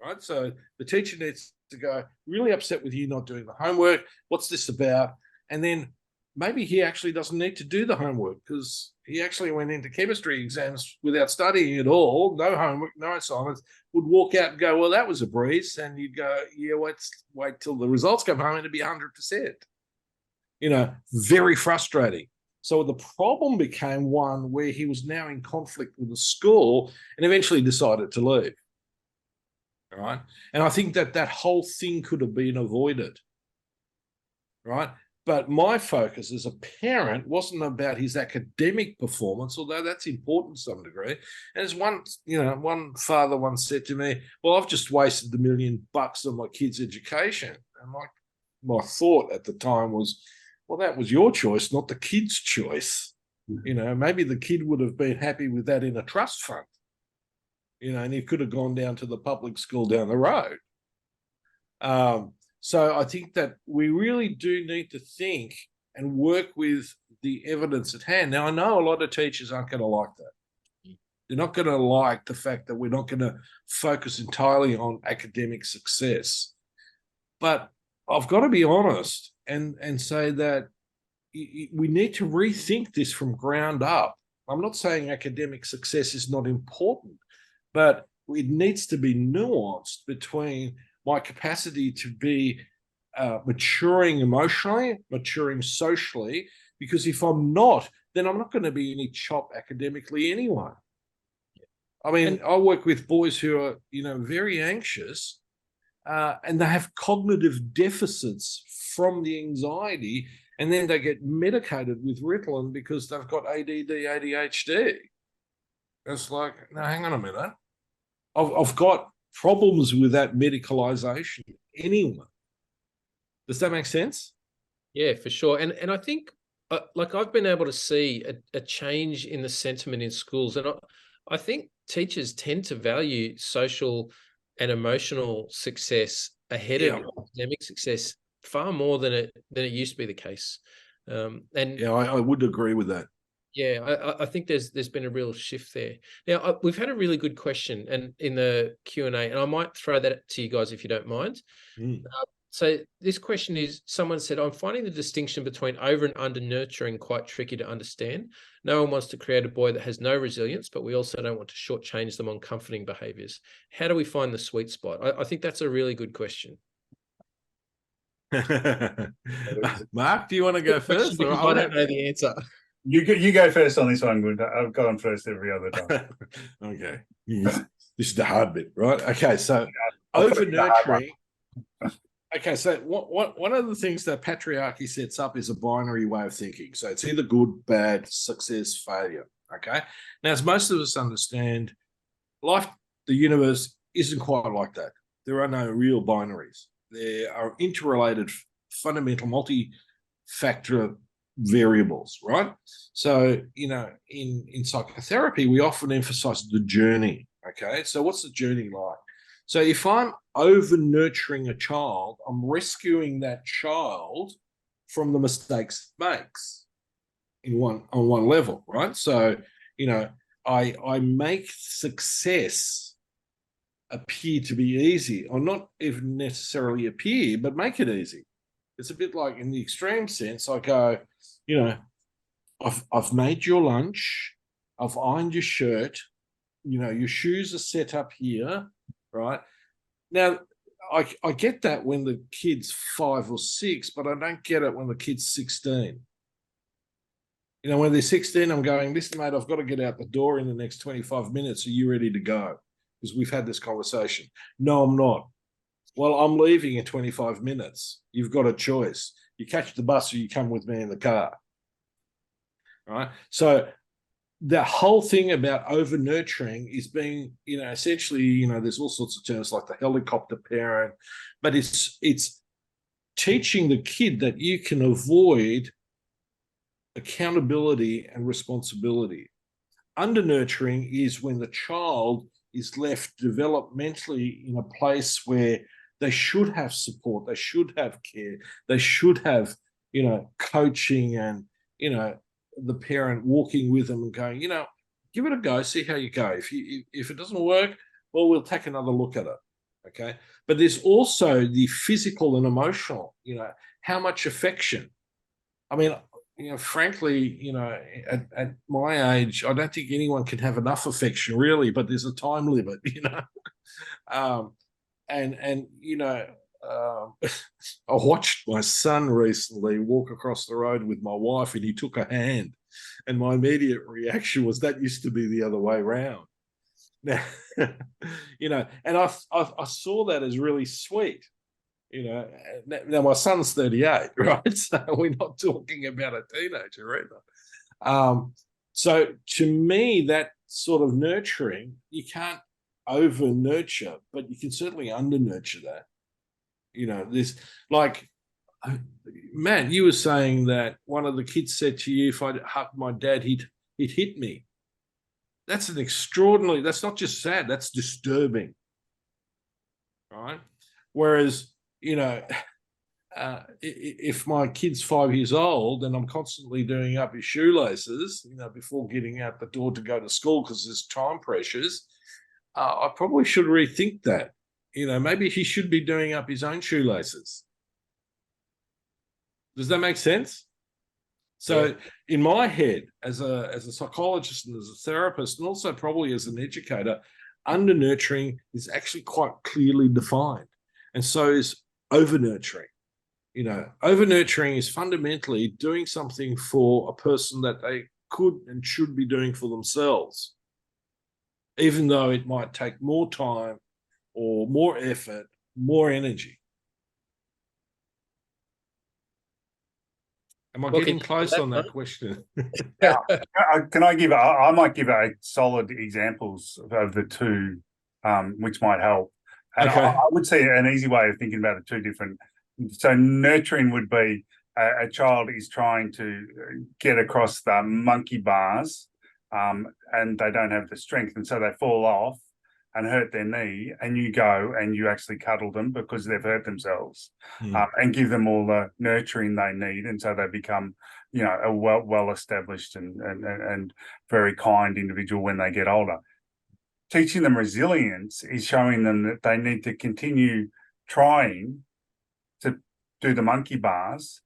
right? So the teacher needs to go, really upset with you not doing the homework. What's this about? And then maybe he actually doesn't need to do the homework because he actually went into chemistry exams without studying at all, no homework, no assignments, would walk out and go, well, that was a breeze. And you'd go, yeah, wait till the results come home and it'd be 100%. Very frustrating. So the problem became one where he was now in conflict with the school and eventually decided to leave. All right. And I think that whole thing could have been avoided. Right. But my focus as a parent wasn't about his academic performance, although that's important to some degree. And as one father once said to me, well, I've just wasted $1 million on my kid's education. And my thought at the time was, well, that was your choice, not the kid's choice. Maybe the kid would have been happy with that in a trust fund, and he could have gone down to the public school down the road. So I think that we really do need to think and work with the evidence at hand. Now, I know a lot of teachers aren't going to like that. They're not going to like the fact that we're not going to focus entirely on academic success. But I've got to be honest and say that we need to rethink this from ground up. I'm not saying academic success is not important, but it needs to be nuanced between my capacity to be maturing emotionally, maturing socially, because if I'm not, then I'm not going to be any chop academically anyway. I mean, I work with boys who are, very anxious, and they have cognitive deficits from the anxiety, and then they get medicated with Ritalin because they've got ADD, ADHD. It's like, no, hang on a minute. I've got problems with that medicalization anyway. Does that make sense? Yeah, for sure. And I think, I've been able to see a change in the sentiment in schools, and I think teachers tend to value social and emotional success ahead of academic success far more than it used to be the case. I would agree with that. Yeah, I think there's been a real shift there. Now, we've had a really good question and in the Q&A, and I might throw that to you guys if you don't mind. So this question is, someone said, I'm finding the distinction between over and under nurturing quite tricky to understand. No one wants to create a boy that has no resilience, but we also don't want to shortchange them on comforting behaviors. How do we find the sweet spot? I think that's a really good question. Mark, do you want to go first? Or I don't know the answer. You go first on this one, Gunther. I've gone first every other time. Okay. This is the hard bit, right? Okay, so over nurturing. Okay, so one of the things that patriarchy sets up is a binary way of thinking. So it's either good, bad, success, failure. Okay. Now, as most of us understand, life, the universe isn't quite like that. There are no real binaries. There are interrelated, fundamental, multi-factor variables, right? So, in psychotherapy, we often emphasize the journey. Okay. So what's the journey like? So if I'm over nurturing a child, I'm rescuing that child from the mistakes it makes on one level, right? So, I make success appear to be easy, or not even necessarily appear, but make it easy. It's a bit like, in the extreme sense, I go, I've made your lunch, I've ironed your shirt, your shoes are set up here, right? Now, I get that when the kid's 5 or 6, but I don't get it when the kid's 16. When they're 16, I'm going, listen, mate, I've got to get out the door in the next 25 minutes. Are you ready to go? Because we've had this conversation. No, I'm not. Well, I'm leaving in 25 minutes. You've got a choice. You catch the bus or you come with me in the car. Right? So the whole thing about over nurturing is being, essentially, there's all sorts of terms like the helicopter parent, but it's teaching the kid that you can avoid accountability and responsibility. Under nurturing is when the child is left developmentally in a place where they should have support, they should have care, they should have, coaching and, the parent walking with them and going, give it a go, see how you go. If it doesn't work, well, we'll take another look at it. Okay. But there's also the physical and emotional, how much affection. I mean, frankly, at my age, I don't think anyone can have enough affection, really, but there's a time limit, I watched my son recently walk across the road with my wife, and he took a hand, and my immediate reaction was, that used to be the other way around. Now, and I saw that as really sweet. Now my son's 38, right? So we're not talking about a teenager either. So to me, that sort of nurturing, you can't over nurture, but you can certainly under nurture that. This, like, Matt, you were saying that one of the kids said to you, if I hugged my dad, he'd hit me. That's that's not just sad, that's disturbing. Right? Whereas, if my kid's 5 years old and I'm constantly doing up his shoelaces, before getting out the door to go to school because there's time pressures, I probably should rethink that. Maybe he should be doing up his own shoelaces. Does that make sense? So yeah. In my head, as a psychologist and as a therapist, and also probably as an educator, under nurturing is actually quite clearly defined. And so is over nurturing. Over nurturing is fundamentally doing something for a person that they could and should be doing for themselves, even though it might take more time or more effort, more energy. Am I getting close on that question? Can I give? I might give a solid examples of the two, which might help. And okay. I would say an easy way of thinking about the two different. So nurturing would be a child is trying to get across the monkey bars, and they don't have the strength, and so they fall off and hurt their knee, and you go and you actually cuddle them because they've hurt themselves, and give them all the nurturing they need, and so they become, a well-established and very kind individual when they get older. Teaching them resilience is showing them that they need to continue trying to do the monkey bars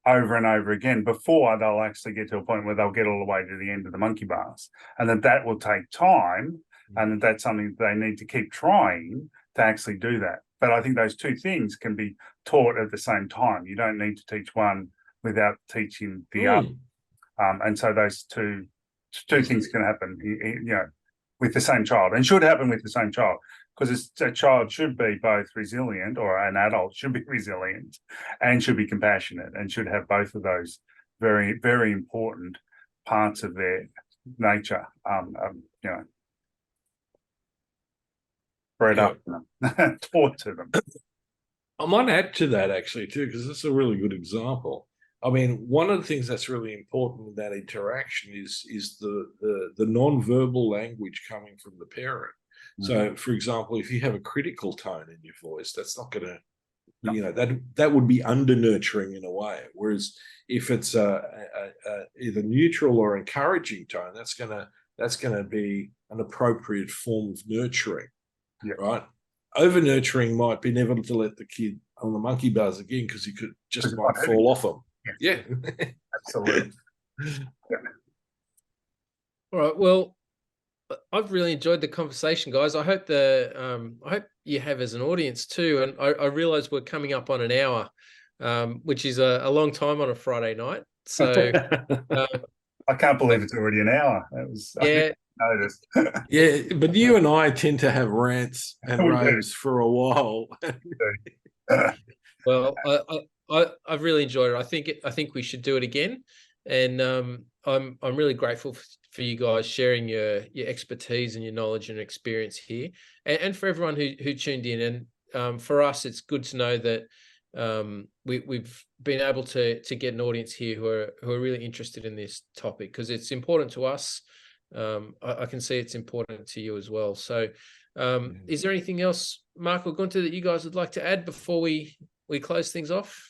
over and over again before they'll actually get to a point where they'll get all the way to the end of the monkey bars, and that will take time. And that's something they need to keep trying to actually do that. But I think those two things can be taught at the same time. You don't need to teach one without teaching the other. And so those two things can happen, with the same child, and should happen with the same child, because a child should be both resilient, or an adult should be resilient and should be compassionate, and should have both of those very, very important parts of their nature, you know, bred up in them, taught to them. I might add to that actually too, because that's a really good example. I mean, one of the things that's really important in that interaction is the non-verbal language coming from the parent. So, for example, if you have a critical tone in your voice, that's not going to, you know, that would be under nurturing in a way. Whereas if it's either neutral or encouraging tone, that's gonna be an appropriate form of nurturing, right? Over nurturing might be never to let the kid on the monkey bars again, because he could just might fall off them. Yeah, Absolutely. All right. Well, I've really enjoyed the conversation, guys. I hope you have as an audience too. And I realize we're coming up on an hour, which is a long time on a Friday night. So I can't believe it's already an hour. That was, yeah. I noticed. Yeah, but you and I tend to have rants and raves for a while. Well, I've really enjoyed it. I think we should do it again, and I'm really grateful for you guys sharing your expertise and your knowledge and experience here, and for everyone who tuned in. And for us, it's good to know that we've been able to get an audience here who are really interested in this topic, because it's important to us. I can see it's important to you as well. So, is there anything else, Mark or Gunter, that you guys would like to add before we close things off?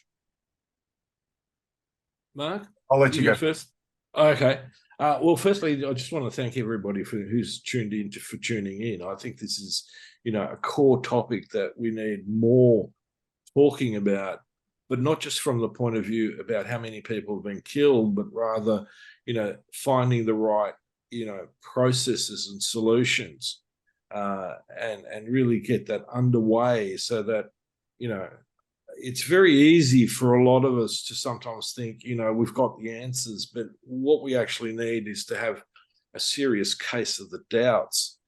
Mark, I'll let you go first. Okay. Well, firstly, I just want to thank everybody who's tuned in for tuning in. I think this is, you know, a core topic that we need more talking about, but not just from the point of view about how many people have been killed, but rather, you know, finding the right, you know, processes and solutions, and really get that underway, so that, you know, it's very easy for a lot of us to sometimes think, you know, we've got the answers, but what we actually need is to have a serious case of the doubts.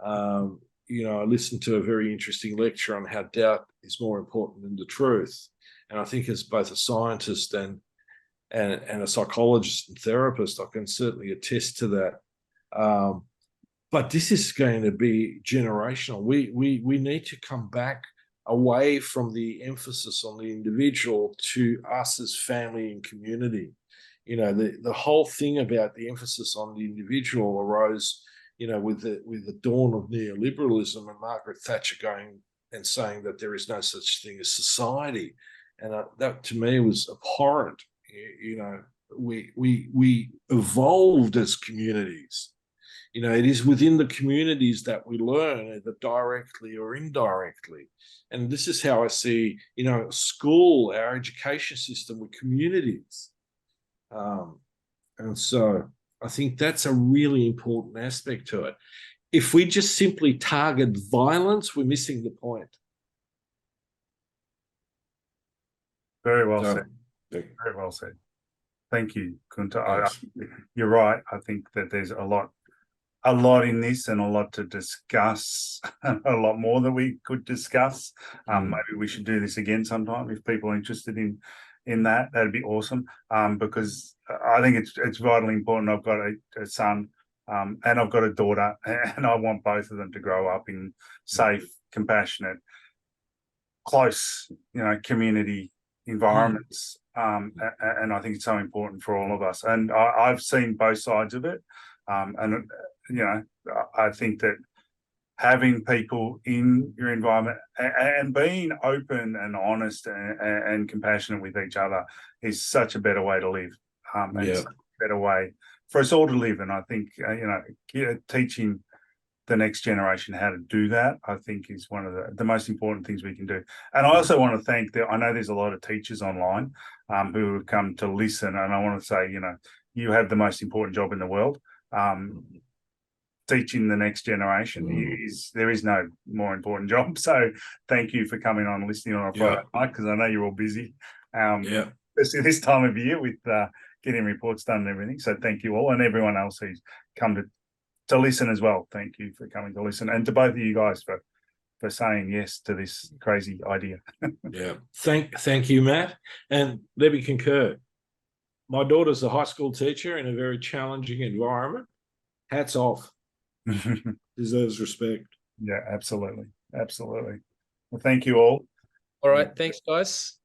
You know, I listened to a very interesting lecture on how doubt is more important than the truth. And I think as both a scientist and a psychologist and therapist, I can certainly attest to that. But this is going to be generational. We need to come back away from the emphasis on the individual to us as family and community. You know, the whole thing about the emphasis on the individual arose, you know, with the dawn of neoliberalism and Margaret Thatcher going and saying that there is no such thing as society, and that to me was abhorrent. You know, we evolved as communities. You know, it is within the communities that we learn, either directly or indirectly. And this is how I see, you know, school, our education system with communities. And so I think that's a really important aspect to it. If we just simply target violence, we're missing the point. Very well said. Very well said. Thank you, Gunter. You're right. I think that there's a lot in this, and a lot to discuss, a lot more that we could discuss. Maybe we should do this again sometime if people are interested in that. That'd be awesome. Because I think it's vitally important. I've got a son, and I've got a daughter, and I want both of them to grow up in safe, compassionate, close, you know, community environments. And I think it's so important for all of us. And I've seen both sides of it. And you know, I think that having people in your environment and being open and honest and compassionate with each other is such a better way to live. It's a better way for us all to live. And I think, you know, teaching the next generation how to do that, I think, is one of the most important things we can do. And I also want to thank I know there's a lot of teachers online who have come to listen. And I want to say, you know, you have the most important job in the world. Teaching the next generation there is no more important job. So thank you for coming on and listening on a Friday night, because I know you're all busy, especially this time of year with getting reports done and everything. So thank you all, and everyone else who's come to to listen as well. Thank you for coming to listen, and to both of you guys for saying yes to this crazy idea. Yeah. Thank you, Matt. And let me concur. My daughter's a high school teacher in a very challenging environment. Hats off. Deserves respect. Yeah, absolutely. Absolutely. Well, thank you all. All right. Thanks, guys.